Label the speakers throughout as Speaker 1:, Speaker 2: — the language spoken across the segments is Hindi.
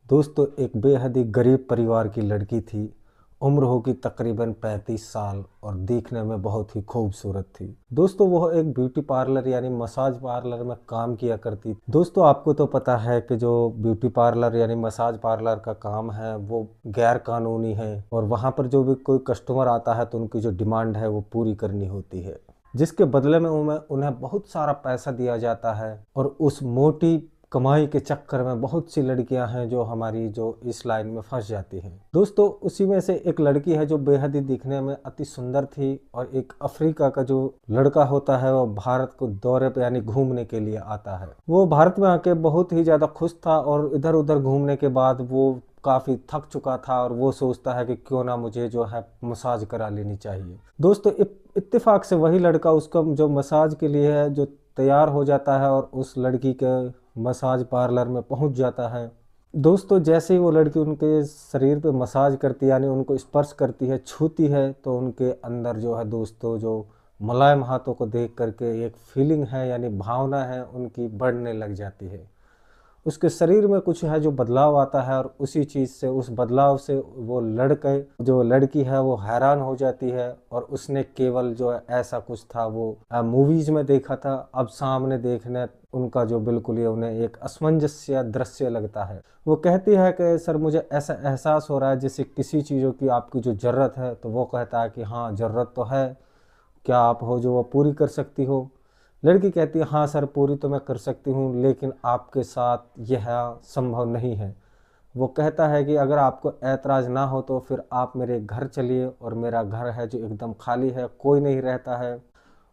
Speaker 1: दोस्तों एक बेहद ही गरीब परिवार की लड़की थी। उम्र होगी तकरीबन 35 साल और देखने में बहुत ही खूबसूरत थी। दोस्तों वो एक ब्यूटी पार्लर यानी मसाज पार्लर में काम किया करती। दोस्तों आपको तो पता है कि जो ब्यूटी पार्लर यानी मसाज पार्लर का काम है वो गैर कानूनी है और वहाँ पर जो भी कोई कस्टमर आता है तो उनकी जो डिमांड है वो पूरी करनी होती है, जिसके बदले में उन्हें बहुत सारा पैसा दिया जाता है। और उस मोटी कमाई के चक्कर में बहुत सी लड़कियां हैं जो हमारी जो इस लाइन में फंस जाती हैं। दोस्तों उसी में से एक लड़की है जो बेहद ही दिखने में अति सुंदर थी और एक अफ्रीका का जो लड़का होता है वो भारत को दौरे पे यानी घूमने के लिए आता है। वो भारत में आके बहुत ही ज्यादा खुश था और इधर उधर घूमने के बाद वो काफी थक चुका था और वो सोचता है कि क्यों ना मुझे जो है मसाज करा लेनी चाहिए। दोस्तों इत्तेफाक से वही लड़का उसका जो मसाज के लिए है जो तैयार हो जाता है और उस लड़की के मसाज पार्लर में पहुंच जाता है। दोस्तों जैसे ही वो लड़की उनके शरीर पे मसाज करती है यानी उनको स्पर्श करती है, छूती है, तो उनके अंदर जो है दोस्तों जो मुलायम हाथों को देख करके एक फीलिंग है यानी भावना है उनकी बढ़ने लग जाती है। उसके शरीर में कुछ है जो बदलाव आता है और उसी चीज़ से उस बदलाव से वो लड़के जो लड़की है वो हैरान हो जाती है। और उसने केवल जो है ऐसा कुछ था वो मूवीज में देखा था, अब सामने देखने उनका जो बिल्कुल ही उन्हें एक असमंजस्य दृश्य लगता है। वो कहती है कि सर मुझे ऐसा एहसास हो रहा है जैसे किसी चीज़ों की आपकी जो ज़रूरत है। तो वो कहता है कि हाँ ज़रूरत तो है, क्या आप हो जो वो पूरी कर सकती हो। लड़की कहती है हाँ सर पूरी तो मैं कर सकती हूँ लेकिन आपके साथ यह संभव नहीं है। वो कहता है कि अगर आपको ऐतराज़ ना हो तो फिर आप मेरे घर चलिए, और मेरा घर है जो एकदम खाली है, कोई नहीं रहता है।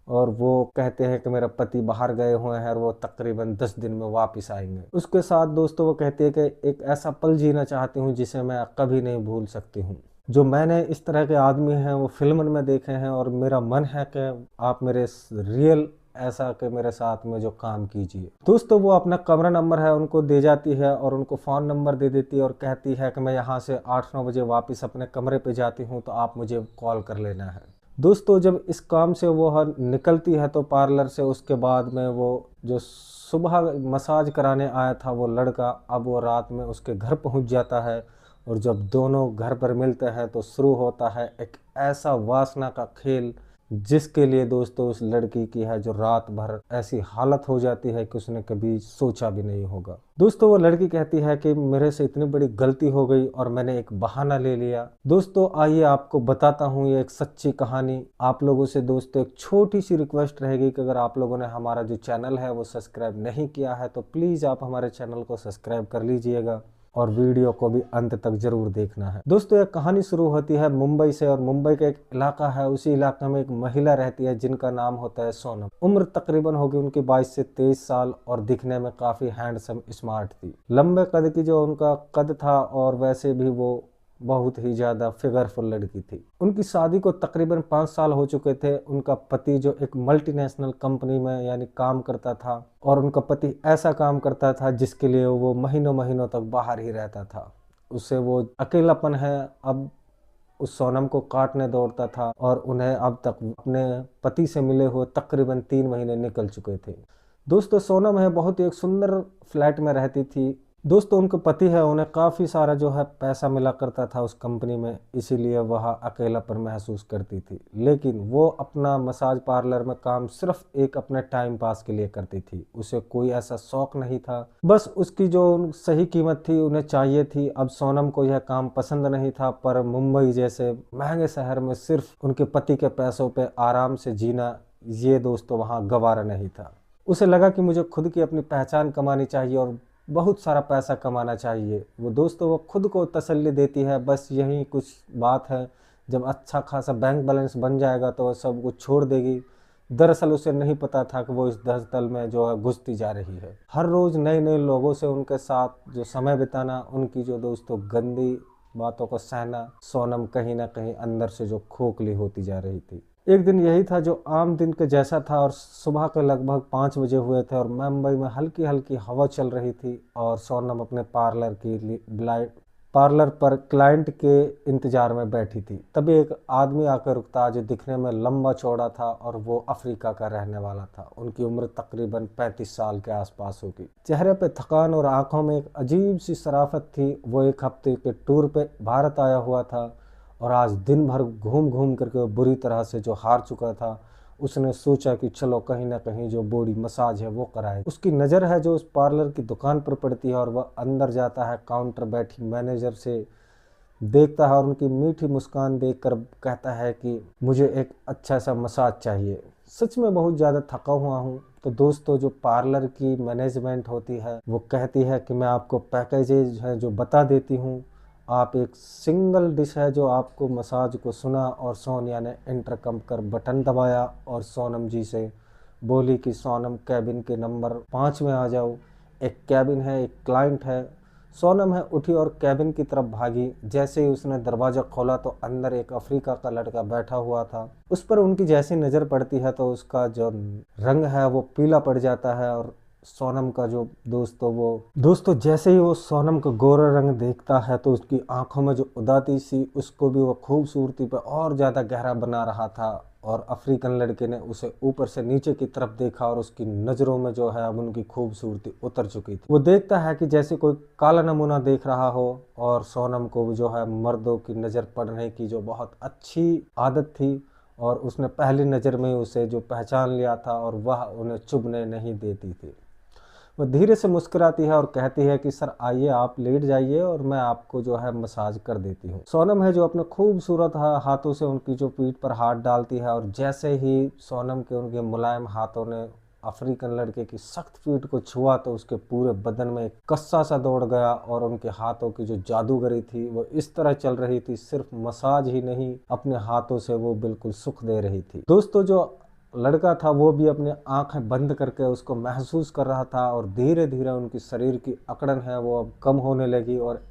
Speaker 1: और वो कहते हैं कि मेरा पति बाहर गए हुए हैं और वो तकरीबन 10 दिन में वापस आएंगे। उसके साथ दोस्तों वो कहती है कि एक ऐसा पल जीना चाहती हूँ जिसे मैं कभी नहीं भूल सकती हूँ। जो मैंने इस तरह के आदमी हैं वो फिल्म में देखे हैं और मेरा मन है कि आप मेरे रियल ऐसा कि मेरे साथ में जो काम कीजिए। दोस्तों वो अपना कमरा नंबर है उनको दे जाती है और उनको फ़ोन नंबर दे देती है और कहती है कि मैं यहाँ से 8-9 बजे वापस अपने कमरे पे जाती हूँ तो आप मुझे कॉल कर लेना है। दोस्तों जब इस काम से वो निकलती है तो पार्लर से, उसके बाद में वो जो सुबह मसाज कराने आया था वो लड़का अब वो रात में उसके घर पहुंच जाता है। और जब दोनों घर पर मिलते हैं तो शुरू होता है एक ऐसा वासना का खेल जिसके लिए दोस्तों उस लड़की की है जो रात भर ऐसी हालत हो जाती है कि उसने कभी सोचा भी नहीं होगा। दोस्तों वो लड़की कहती है कि मेरे से इतनी बड़ी गलती हो गई और मैंने एक बहाना ले लिया। दोस्तों आइए आपको बताता हूँ ये एक सच्ची कहानी। आप लोगों से दोस्तों एक छोटी सी रिक्वेस्ट रहेगी कि अगर आप लोगों ने हमारा जो चैनल है वो सब्सक्राइब नहीं किया है तो प्लीज़ आप हमारे चैनल को सब्सक्राइब कर लीजिएगा और वीडियो को भी अंत तक जरूर देखना है। दोस्तों एक कहानी शुरू होती है मुंबई से, और मुंबई का एक इलाका है, उसी इलाके में एक महिला रहती है जिनका नाम होता है सोनम। उम्र तकरीबन होगी उनकी 22 से 23 साल और दिखने में काफी हैंडसम स्मार्ट थी। लंबे कद की जो उनका कद था और वैसे भी वो बहुत ही ज्यादा फिगरफुल लड़की थी। उनकी शादी को तकरीबन 5 साल हो चुके थे। उनका पति जो एक मल्टीनेशनल कंपनी में यानी काम करता था और उनका पति ऐसा काम करता था जिसके लिए वो महीनों महीनों तक बाहर ही रहता था। उससे वो अकेलापन है अब उस सोनम को काटने दौड़ता था और उन्हें अब तक अपने पति से मिले हुए तकरीबन 3 महीने निकल चुके थे। दोस्तों सोनम है बहुत ही एक सुंदर फ्लैट में रहती थी। दोस्तों उनका पति है उन्हें काफ़ी सारा जो है पैसा मिला करता था उस कंपनी में, इसीलिए वह अकेलापन महसूस करती थी। लेकिन वो अपना मसाज पार्लर में काम सिर्फ एक अपने टाइम पास के लिए करती थी, उसे कोई ऐसा शौक नहीं था, बस उसकी जो सही कीमत थी उन्हें चाहिए थी। अब सोनम को यह काम पसंद नहीं था, पर मुंबई जैसे महंगे शहर में सिर्फ उनके पति के पैसों पर आराम से जीना ये दोस्तों वहाँ गवारा नहीं था। उसे लगा कि मुझे खुद की अपनी पहचान कमानी चाहिए और बहुत सारा पैसा कमाना चाहिए। वो दोस्तों वो खुद को तसल्ली देती है बस यही कुछ बात है, जब अच्छा खासा बैंक बैलेंस बन जाएगा तो वह सब कुछ छोड़ देगी। दरअसल उसे नहीं पता था कि वो इस दलदल में जो है घुसती जा रही है। हर रोज़ नए नए लोगों से उनके साथ जो समय बिताना, उनकी जो दोस्तों गंदी बातों को सहना, सोनम कहीं ना कहीं अंदर से जो खोखली होती जा रही थी। एक दिन यही था जो आम दिन के जैसा था और सुबह के लगभग 5 बजे हुए थे और मुंबई में हल्की हल्की हवा चल रही थी और सोनम अपने पार्लर की पार्लर पर क्लाइंट के इंतजार में बैठी थी। तभी एक आदमी आकर रुकता जो दिखने में लंबा चौड़ा था और वो अफ्रीका का रहने वाला था। उनकी उम्र तकरीबन 35 साल के आसपास होगी। चेहरे पे थकान और आंखों में एक अजीब सी शराफत थी। वो एक हफ्ते के टूर पे भारत आया हुआ था और आज दिन भर घूम घूम करके वो बुरी तरह से जो हार चुका था। उसने सोचा कि चलो कहीं ना कहीं जो बॉडी मसाज है वो कराए। उसकी नज़र है जो उस पार्लर की दुकान पर पड़ती है और वह अंदर जाता है। काउंटर बैठी मैनेजर से देखता है और उनकी मीठी मुस्कान देखकर कहता है कि मुझे एक अच्छा सा मसाज चाहिए, सच में बहुत ज़्यादा थका हुआ हूँ। तो दोस्तों जो पार्लर की मैनेजमेंट होती है वो कहती है कि मैं आपको पैकेजेज है जो बता देती हूँ। आप एक सिंगल डिश है जो आपको मसाज को सुना और सोनिया ने इंटरकम कर बटन दबाया और सोनम जी से बोली कि सोनम कैबिन के नंबर 5 में आ जाओ। एक कैबिन है, एक क्लाइंट है। सोनम है उठी और कैबिन की तरफ भागी। जैसे ही उसने दरवाज़ा खोला तो अंदर एक अफ्रीका का लड़का बैठा हुआ था। उस पर उनकी जैसी नज़र पड़ती है तो उसका जो रंग है वो पीला पड़ जाता है और सोनम का जो दोस्तों जैसे ही वो सोनम का गोरा रंग देखता है तो उसकी आंखों में जो उदासी सी उसको भी वो खूबसूरती पर और ज़्यादा गहरा बना रहा था। और अफ्रीकन लड़के ने उसे ऊपर से नीचे की तरफ देखा और उसकी नज़रों में जो है अब उनकी खूबसूरती उतर चुकी थी। वो देखता है कि जैसे कोई काला नमूना देख रहा हो और सोनम को जो है मर्दों की नज़र पड़ने की जो बहुत अच्छी आदत थी और उसने पहली नज़र में उसे जो पहचान लिया था और वह उन्हें चुभने नहीं देती थी। वो धीरे से मुस्कुराती है और कहती है कि सर आइए आप लेट जाइए और मैं आपको जो है मसाज कर देती हूँ। सोनम है जो अपने खूबसूरत हाथों से उनकी जो पीठ पर हाथ डालती है और जैसे ही सोनम के उनके मुलायम हाथों ने अफ्रीकन लड़के की सख्त पीठ को छुआ तो उसके पूरे बदन में एक कस्सा सा दौड़ गया और उनके हाथों की जो जादूगरी थी वो इस तरह चल रही थी, सिर्फ मसाज ही नहीं अपने हाथों से वो बिल्कुल सुख दे रही थी। दोस्तों जो लड़का था वो भी अपनी आंखें बंद करके उसको महसूस कर रहा था और धीरे धीरे उनकी शरीर की अकड़न है वो अब कम होने लगी और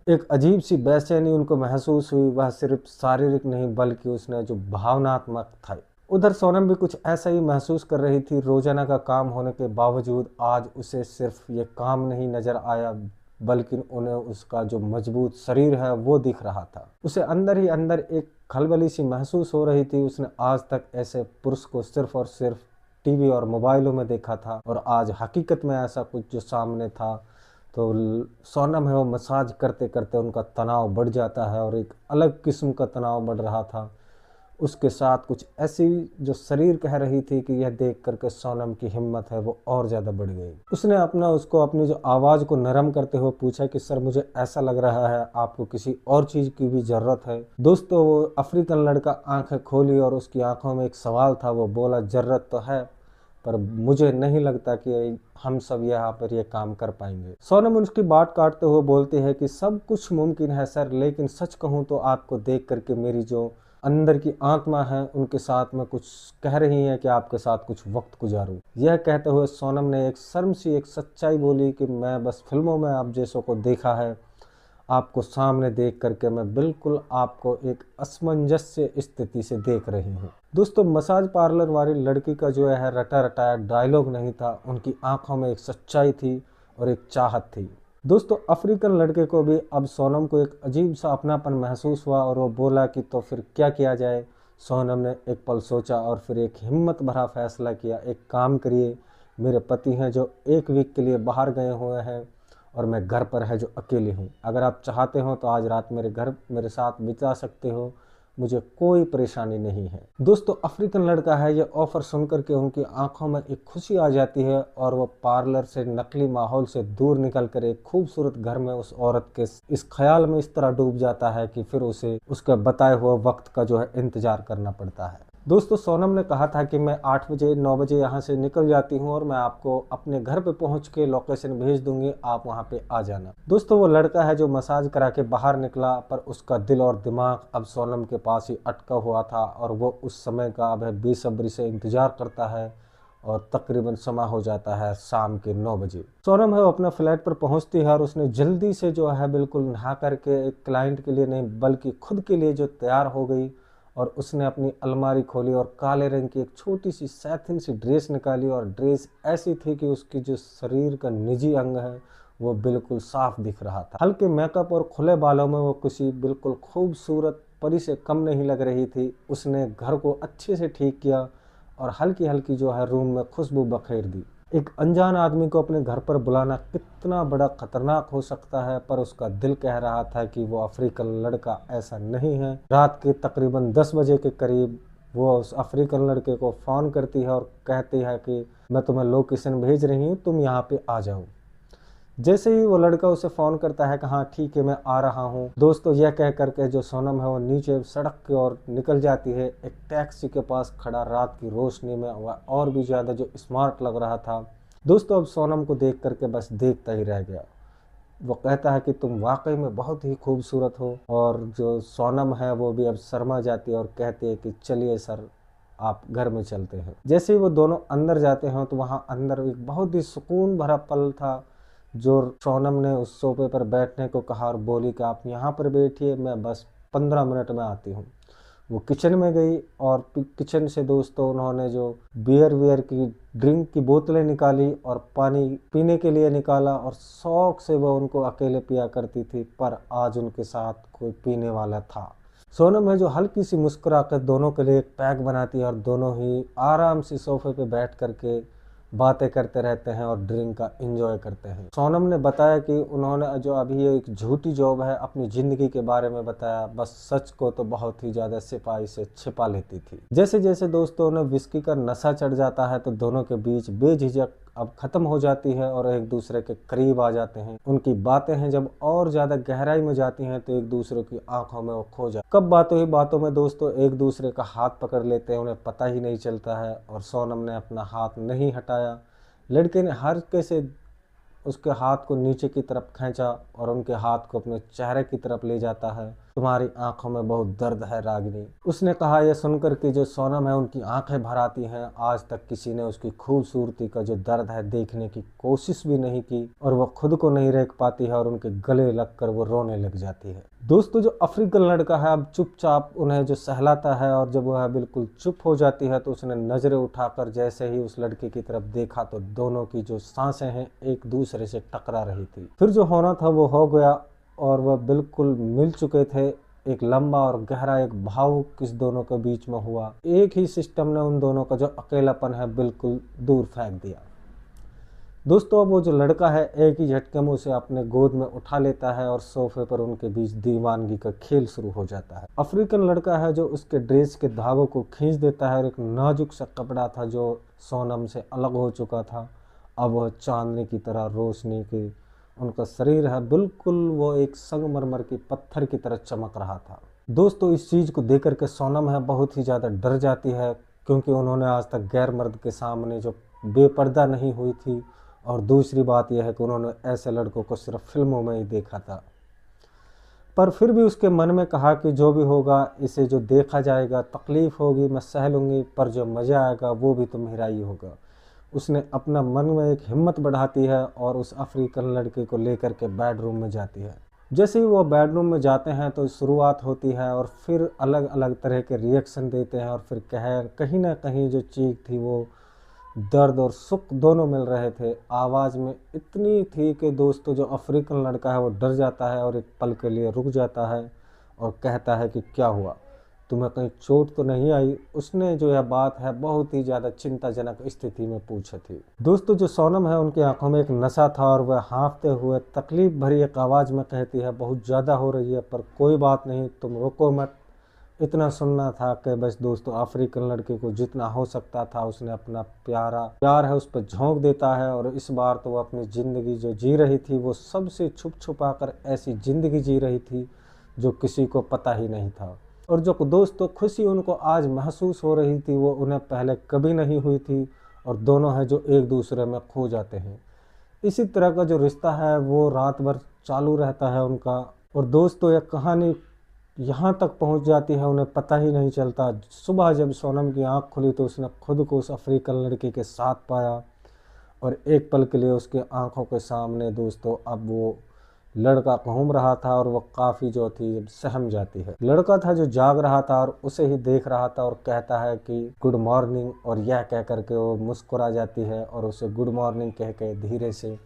Speaker 1: एक अजीब सी बेचैनी उनको महसूस हुई। वह सिर्फ शारीरिक नहीं बल्कि उसने जो भावनात्मक था। उधर सोनम भी कुछ ऐसा ही महसूस कर रही थी। रोजाना का काम होने के बावजूद आज उसे सिर्फ ये काम नहीं नजर आया बल्कि उन्हें उसका जो मजबूत शरीर है वो दिख रहा था। उसे अंदर ही अंदर एक खलबली सी महसूस हो रही थी। उसने आज तक ऐसे पुरुष को सिर्फ और सिर्फ टीवी और मोबाइलों में देखा था और आज हकीकत में ऐसा कुछ जो सामने था। तो सोनम है वो मसाज करते करते उनका तनाव बढ़ जाता है और एक अलग किस्म का तनाव बढ़ रहा था। उसके साथ कुछ ऐसी जो शरीर कह रही थी कि यह देख करके सोनम की हिम्मत है वो और ज़्यादा बढ़ गई। उसने उसको अपनी जो आवाज़ को नरम करते हुए पूछा कि सर मुझे ऐसा लग रहा है आपको किसी और चीज़ की भी ज़रूरत है। दोस्तों वो अफ्रीकन लड़का आंखें खोली और उसकी आंखों में एक सवाल था। वो बोला ज़रूरत तो है पर मुझे नहीं लगता कि हम सब यहाँ पर ये काम कर पाएंगे। सोनम उसकी बात काटते हुए बोलती है कि सब कुछ मुमकिन है सर, लेकिन सच कहूँ तो आपको देख करके मेरी जो अंदर की आत्मा है उनके साथ में कुछ कह रही है कि आपके साथ कुछ वक्त गुजारूं। यह कहते हुए सोनम ने एक शर्म सी एक सच्चाई बोली कि मैं बस फिल्मों में आप जैसों को देखा है, आपको सामने देख करके मैं बिल्कुल आपको एक असमंजस्य स्थिति से देख रही हूँ। दोस्तों मसाज पार्लर वाली लड़की का जो है रटा रटाया डायलॉग नहीं था, उनकी आंखों में एक सच्चाई थी और एक चाहत थी। दोस्तों अफ्रीकन लड़के को भी अब सोनम को एक अजीब सा अपनापन महसूस हुआ और वो बोला कि तो फिर क्या किया जाए। सोनम ने एक पल सोचा और फिर एक हिम्मत भरा फैसला किया। एक काम करिए, मेरे पति हैं जो 1 वीक के लिए बाहर गए हुए हैं और मैं घर पर है जो अकेले हूँ। अगर आप चाहते हो तो आज रात मेरे साथ बिता सकते हो, मुझे कोई परेशानी नहीं है। दोस्तों अफ्रीकन लड़का है ये ऑफर सुनकर के उनकी आंखों में एक खुशी आ जाती है और वो पार्लर से नकली माहौल से दूर निकलकर एक खूबसूरत घर में उस औरत के इस ख्याल में इस तरह डूब जाता है कि फिर उसे उसके बताए हुए वक्त का जो है इंतजार करना पड़ता है। दोस्तों सोनम ने कहा था कि मैं 8 बजे 9 बजे यहाँ से निकल जाती हूँ और मैं आपको अपने घर पे पहुँच के लोकेशन भेज दूंगी, आप वहाँ पे आ जाना। दोस्तों वो लड़का है जो मसाज करा के बाहर निकला पर उसका दिल और दिमाग अब सोनम के पास ही अटका हुआ था और वो उस समय का अब बेसब्री से इंतजार करता है और तकरीबन समय हो जाता है शाम के 9 बजे। सोनम है वो अपने फ्लैट पर पहुंचती है और उसने जल्दी से जो है बिल्कुल नहा करके एक क्लाइंट के लिए नहीं बल्कि खुद के लिए जो तैयार हो गई और उसने अपनी अलमारी खोली और काले रंग की एक छोटी सी सैथिन सी ड्रेस निकाली और ड्रेस ऐसी थी कि उसकी जो शरीर का निजी अंग है वो बिल्कुल साफ दिख रहा था। हल्के मेकअप और खुले बालों में वो किसी बिल्कुल खूबसूरत परी से कम नहीं लग रही थी। उसने घर को अच्छे से ठीक किया और हल्की हल्की जो है रूम में खुशबू बखेर दी। एक अनजान आदमी को अपने घर पर बुलाना कितना बड़ा खतरनाक हो सकता है, पर उसका दिल कह रहा था कि वो अफ्रीकन लड़का ऐसा नहीं है। रात के तकरीबन 10 बजे के करीब वो उस अफ्रीकन लड़के को फ़ोन करती है और कहती है कि मैं तुम्हें लोकेशन भेज रही हूँ, तुम यहाँ पे आ जाओ। जैसे ही वो लड़का उसे फ़ोन करता है कि हाँ ठीक है मैं आ रहा हूँ, दोस्तों यह कह करके जो सोनम है वो नीचे सड़क की ओर निकल जाती है। एक टैक्सी के पास खड़ा रात की रोशनी में वह और भी ज़्यादा जो स्मार्ट लग रहा था। दोस्तों अब सोनम को देख करके बस देखता ही रह गया। वो कहता है कि तुम वाकई में बहुत ही खूबसूरत हो, और जो सोनम है वो भी अब शर्मा जाती है और कहती है कि चलिए सर आप घर में चलते हैं। जैसे ही वो दोनों अंदर जाते हैं तो वहाँ अंदर एक बहुत ही सुकून भरा पल था। जो सोनम ने उस सोफे पर बैठने को कहा और बोली कि आप यहाँ पर बैठिए, मैं बस 15 मिनट में आती हूँ। वो किचन में गई और किचन से दोस्तों उन्होंने जो बियर की ड्रिंक की बोतलें निकाली और पानी पीने के लिए निकाला, और शौक से वो उनको अकेले पिया करती थी, पर आज उनके साथ कोई पीने वाला था। सोनम है जो हल्की सी मुस्कुराकर दोनों के लिए एक पैक बनाती है और दोनों ही आराम से सोफे पे बैठ करके बातें करते रहते हैं और ड्रिंक का एंजॉय करते हैं। सोनम ने बताया कि उन्होंने जो अभी ये एक झूठी जॉब है अपनी ज़िंदगी के बारे में बताया, बस सच को तो बहुत ही ज़्यादा सिपाही से छिपा लेती थी। जैसे जैसे दोस्तों ने विस्की का नशा चढ़ जाता है तो दोनों के बीच बेझिझक अब खत्म हो जाती है और एक दूसरे के करीब आ जाते हैं। उनकी बातें हैं जब और ज़्यादा गहराई में जाती हैं तो एक दूसरे की आंखों में वो खो जाते। कब बातों ही बातों में दोस्तों एक दूसरे का हाथ पकड़ लेते हैं, उन्हें पता ही नहीं चलता है, और सोनम ने अपना हाथ नहीं हटाया। लड़के ने हल्के से उसके हाथ को नीचे की तरफ खींचा और उनके हाथ को अपने चेहरे की तरफ ले जाता है। तुम्हारी आंखों में बहुत दर्द है रागिनी, उसने कहा। यह सुनकर कि जो सोनम है उनकी आंखें भर आती हैं। आज तक किसी ने उसकी खूबसूरती का जो दर्द है देखने की कोशिश भी नहीं की, और वह खुद को नहीं रोक पाती है और उनके गले लगकर वो रोने लग जाती है। दोस्तों जो अफ्रीकन लड़का है अब चुपचाप उन्हें जो सहलाता है, और जब वह बिल्कुल चुप हो जाती है तो उसने नज़रें उठाकर जैसे ही उस लड़के की तरफ देखा तो दोनों की जो सांसें हैं एक दूसरे से टकरा रही थी। फिर जो होना था वो हो गया और वह बिल्कुल मिल चुके थे। एक लंबा और गहरा एक भाव किस दोनों के बीच में हुआ। एक ही सिस्टम ने उन दोनों का जो अकेलापन है बिल्कुल दूर फेंक दिया। दोस्तों अब वो जो लड़का है एक ही झटके में उसे अपने गोद में उठा लेता है और सोफे पर उनके बीच दीवानगी का खेल शुरू हो जाता है। अफ्रीकन लड़का है जो उसके ड्रेस के धागों को खींच देता है, और एक नाजुक सा कपड़ा था जो सोनम से अलग हो चुका था, अब वह चांदनी की तरह रोशनी की उनका शरीर है बिल्कुल वो एक संगमरमर की पत्थर की तरह चमक रहा था। दोस्तों इस चीज़ को देख करके सोनम है बहुत ही ज़्यादा डर जाती है, क्योंकि उन्होंने आज तक गैर मर्द के सामने जो बेपर्दा नहीं हुई थी, और दूसरी बात यह है कि उन्होंने ऐसे लड़कों को सिर्फ फिल्मों में ही देखा था। पर फिर भी उसके मन में कहा कि जो भी होगा इसे जो देखा जाएगा, तकलीफ़ होगी मैं सह लूँगी, पर जो मज़ा आएगा वो भी तो मेरा ही होगा। उसने अपना मन में एक हिम्मत बढ़ाती है और उस अफ्रीकन लड़के को लेकर के बेडरूम में जाती है। जैसे ही वो बेडरूम में जाते हैं तो शुरुआत होती है और फिर अलग अलग तरह के रिएक्शन देते हैं, और फिर कहीं ना कहीं जो चीख थी वो दर्द और सुख दोनों मिल रहे थे। आवाज़ में इतनी थी कि दोस्तों जो अफ्रीकन लड़का है वो डर जाता है और एक पल के लिए रुक जाता है और कहता है कि क्या हुआ, तुम्हें कहीं चोट तो नहीं आई? उसने जो यह बात है बहुत ही ज़्यादा चिंताजनक स्थिति में पूछी थी। दोस्तों जो सोनम है उनकी आंखों में एक नशा था और वह हाँफते हुए तकलीफ भरी एक आवाज़ में कहती है, बहुत ज़्यादा हो रही है पर कोई बात नहीं, तुम रुको मत। इतना सुनना था कि बस दोस्तों अफ्रीकन लड़के को जितना हो सकता था उसने अपना प्यार है उस पर झोंक देता है, और इस बार तो वो अपनी ज़िंदगी जो जी रही थी वो सबसे छुप छुपा कर ऐसी ज़िंदगी जी रही थी जो किसी को पता ही नहीं था। और जो दोस्तों खुशी उनको आज महसूस हो रही थी वो उन्हें पहले कभी नहीं हुई थी, और दोनों हैं जो एक दूसरे में खो जाते हैं। इसी तरह का जो रिश्ता है वो रात भर चालू रहता है उनका। और दोस्तों यह कहानी यहाँ तक पहुँच जाती है उन्हें पता ही नहीं चलता। सुबह जब सोनम की आँख खुली तो उसने खुद को उस अफ्रीकन लड़के के साथ पाया, और एक पल के लिए उसके आंखों के सामने दोस्तों अब वो लड़का घूम रहा था, और वो काफ़ी जो थी सहम जाती है। लड़का था जो जाग रहा था और उसे ही देख रहा था और कहता है कि गुड मॉर्निंग, और यह कह करके वो मुस्कुरा जाती है और उसे गुड मॉर्निंग कह के धीरे से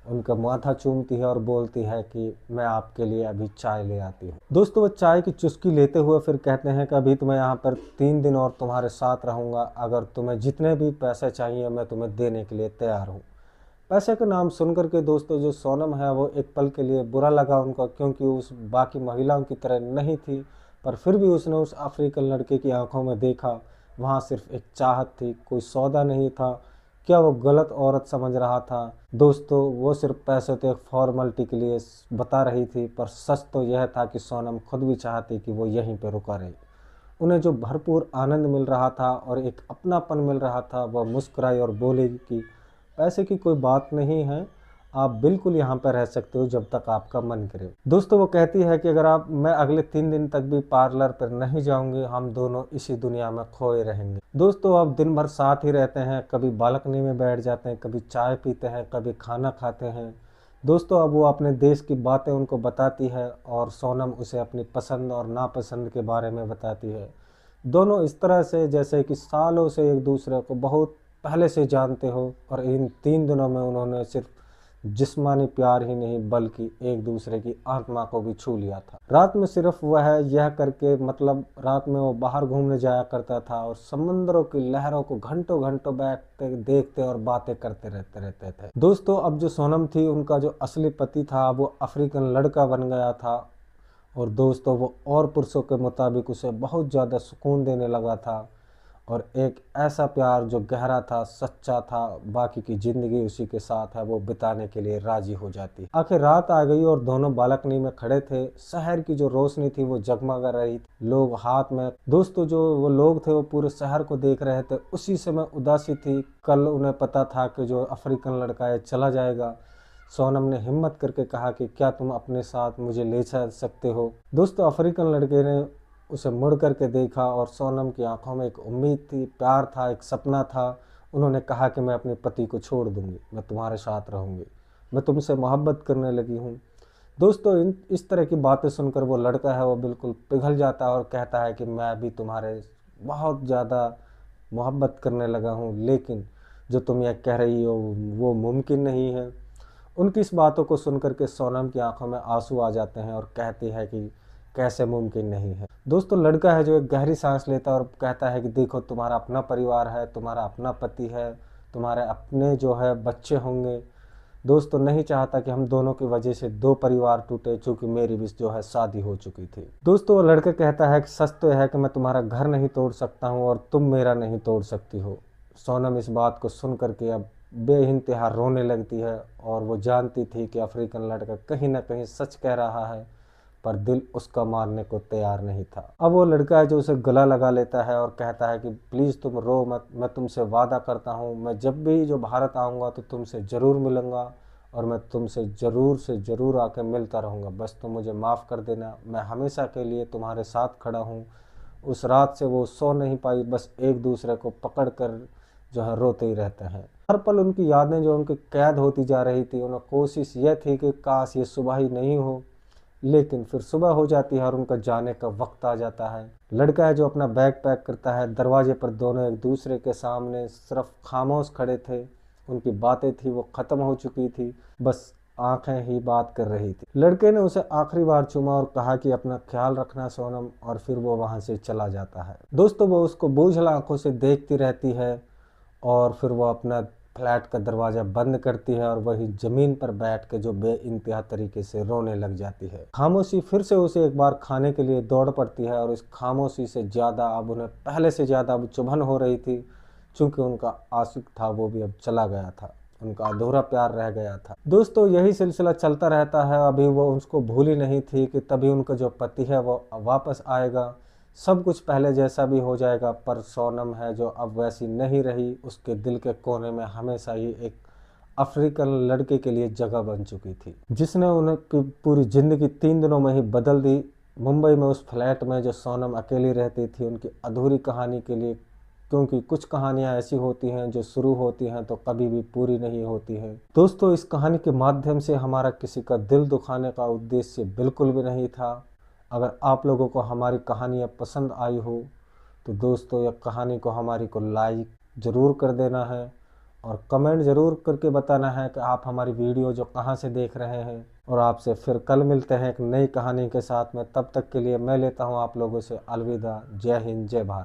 Speaker 1: उनका माथा चूमती है और बोलती है कि मैं आपके लिए अभी चाय ले आती हूँ। दोस्तों वो चाय की चुस्की लेते हुए फिर कहते हैं कि अभी तो मैं यहाँ पर 3 दिन और तुम्हारे साथ रहूँगा, अगर तुम्हें जितने भी पैसे चाहिए मैं तुम्हें देने के लिए तैयार हूँ। पैसे का नाम सुन कर के दोस्तों जो सोनम है वो एक पल के लिए बुरा लगा उनका, क्योंकि उस बाकी महिलाओं की तरह नहीं थी, पर फिर भी उसने उस अफ्रीकन लड़के की आंखों में देखा, वहाँ सिर्फ एक चाहत थी, कोई सौदा नहीं था। क्या वो गलत औरत समझ रहा था? दोस्तों वो सिर्फ पैसे तो एक फॉर्मेलिटी के लिए बता रही थी, पर सच तो यह था कि सोनम खुद भी चाहती कि वो यहीं पर रुका रहे। उन्हें जो भरपूर आनंद मिल रहा था और एक अपनापन मिल रहा था, वह मुस्कुराई और बोली कि पैसे की कोई बात नहीं है, आप बिल्कुल यहाँ पर रह सकते हो जब तक आपका मन करे। दोस्तों वो कहती है कि अगर मैं अगले 3 दिन तक भी पार्लर पर नहीं जाऊंगी, हम दोनों इसी दुनिया में खोए रहेंगे। दोस्तों अब दिन भर साथ ही रहते हैं, कभी बालकनी में बैठ जाते हैं, कभी चाय पीते हैं, कभी खाना खाते हैं। दोस्तों अब वो अपने देश की बातें उनको बताती है और सोनम उसे अपनी पसंद और नापसंद के बारे में बताती है। दोनों इस तरह से जैसे कि सालों से एक दूसरे को बहुत पहले से जानते हो, और इन 3 दिनों में उन्होंने सिर्फ जिस्मानी प्यार ही नहीं बल्कि एक दूसरे की आत्मा को भी छू लिया था। रात में सिर्फ वह यह करके, मतलब रात में वो बाहर घूमने जाया करता था और समंदरों की लहरों को घंटों घंटों बैठते देखते और बातें करते रहते थे। दोस्तों अब जो सोनम थी उनका जो असली पति था वो अफ्रीकन लड़का बन गया था, और दोस्तों वो और पुरुषों के मुताबिक उसे बहुत ज़्यादा सुकून देने लगा था, और एक ऐसा प्यार जो गहरा था, सच्चा था, बाकी की ज़िंदगी उसी के साथ है वो बिताने के लिए राजी हो जाती। आखिर रात आ गई और दोनों बालकनी में खड़े थे। शहर की जो रोशनी थी वो जगमगा रही थी, लोग हाथ में, दोस्तों जो वो लोग थे वो पूरे शहर को देख रहे थे। उसी समय उदासी थी, कल उन्हें पता था कि जो अफ्रीकन लड़का है चला जाएगा। सोनम ने हिम्मत करके कहा कि क्या तुम अपने साथ मुझे ले जा सकते हो? दोस्तों अफ्रीकन लड़के ने उसे मुड़ करके देखा और सोनम की आंखों में एक उम्मीद थी, प्यार था, एक सपना था। उन्होंने कहा कि मैं अपने पति को छोड़ दूंगी, मैं तुम्हारे साथ रहूंगी, मैं तुमसे मोहब्बत करने लगी हूँ। दोस्तों इस तरह की बातें सुनकर वो लड़का है वो बिल्कुल पिघल जाता है और कहता है कि मैं भी तुम्हारे बहुत ज़्यादा मोहब्बत करने लगा हूँ, लेकिन जो तुम यह कह रही हो वो मुमकिन नहीं है। उनकी इस बातों को सुनकर के सोनम की आंखों में आंसू आ जाते हैं और कहती है कि कैसे मुमकिन नहीं है। दोस्तों लड़का है जो एक गहरी सांस लेता है और कहता है कि देखो तुम्हारा अपना परिवार है, तुम्हारा अपना पति है, तुम्हारे अपने जो है बच्चे होंगे। दोस्तों नहीं चाहता कि हम दोनों की वजह से 2 परिवार टूटे, चूंकि मेरी भी जो है शादी हो चुकी थी। दोस्तों वो लड़का कहता है कि सच तो है कि मैं तुम्हारा घर नहीं तोड़ सकता हूँ और तुम मेरा नहीं तोड़ सकती हो। सोनम इस बात को सुन करके अब बेइंतहा रोने लगती है, और वो जानती थी कि अफ्रीकन लड़का कहीं ना कहीं सच कह रहा है, पर दिल उसका मानने को तैयार नहीं था। अब वो लड़का है जो उसे गला लगा लेता है और कहता है कि प्लीज़ तुम रो मत, मैं तुमसे वादा करता हूँ मैं जब भी जो भारत आऊँगा तो तुमसे ज़रूर मिलूँगा, और मैं तुमसे ज़रूर से ज़रूर आके मिलता रहूँगा, बस तुम मुझे माफ़ कर देना, मैं हमेशा के लिए तुम्हारे साथ खड़ा हूँ। उस रात से वो सो नहीं पाई, बस एक दूसरे को पकड़ कर जो है रोते ही रहते हैं। हर पल उनकी यादें जो उनकी कैद होती जा रही थी। उन्हें कोशिश यह थी कि काश ये सुबह ही नहीं हो, लेकिन फिर सुबह हो जाती है और उनका जाने का वक्त आ जाता है। लड़का है जो अपना बैग पैक करता है, दरवाजे पर दोनों एक दूसरे के सामने सिर्फ खामोश खड़े थे। उनकी बातें थी वो ख़त्म हो चुकी थी, बस आंखें ही बात कर रही थी। लड़के ने उसे आखिरी बार चूमा और कहा कि अपना ख्याल रखना सोनम, और फिर वो वहाँ से चला जाता है। दोस्तों वो उसको बोझल आंखों से देखती रहती है, और फिर वो अपना फ्लैट का दरवाज़ा बंद करती है और वही ज़मीन पर बैठ के जो बेइंतहा तरीके से रोने लग जाती है। खामोशी फिर से उसे एक बार खाने के लिए दौड़ पड़ती है, और इस खामोशी से ज़्यादा अब उन्हें पहले से ज़्यादा अब चुभन हो रही थी, चूँकि उनका आशिक था वो भी अब चला गया था, उनका अधूरा प्यार रह गया था। दोस्तों यही सिलसिला चलता रहता है। अभी वो उसको भूली नहीं थी कि तभी उनका जो पति है वो वापस आएगा, सब कुछ पहले जैसा भी हो जाएगा, पर सोनम है जो अब वैसी नहीं रही। उसके दिल के कोने में हमेशा ही एक अफ्रीकन लड़के के लिए जगह बन चुकी थी, जिसने उन्हें पूरी ज़िंदगी 3 दिनों में ही बदल दी। मुंबई में उस फ्लैट में जो सोनम अकेली रहती थी उनकी अधूरी कहानी के लिए, क्योंकि कुछ कहानियां ऐसी होती हैं जो शुरू होती हैं तो कभी भी पूरी नहीं होती हैं। दोस्तों इस कहानी के माध्यम से हमारा किसी का दिल दुखाने का उद्देश्य बिल्कुल भी नहीं था। अगर आप लोगों को हमारी कहानियाँ पसंद आई हो तो दोस्तों यह कहानी को हमारी को लाइक ज़रूर कर देना है, और कमेंट ज़रूर करके बताना है कि आप हमारी वीडियो जो कहाँ से देख रहे हैं। और आपसे फिर कल मिलते हैं एक नई कहानी के साथ में। तब तक के लिए मैं लेता हूँ आप लोगों से अलविदा। जय हिंद, जय भारत।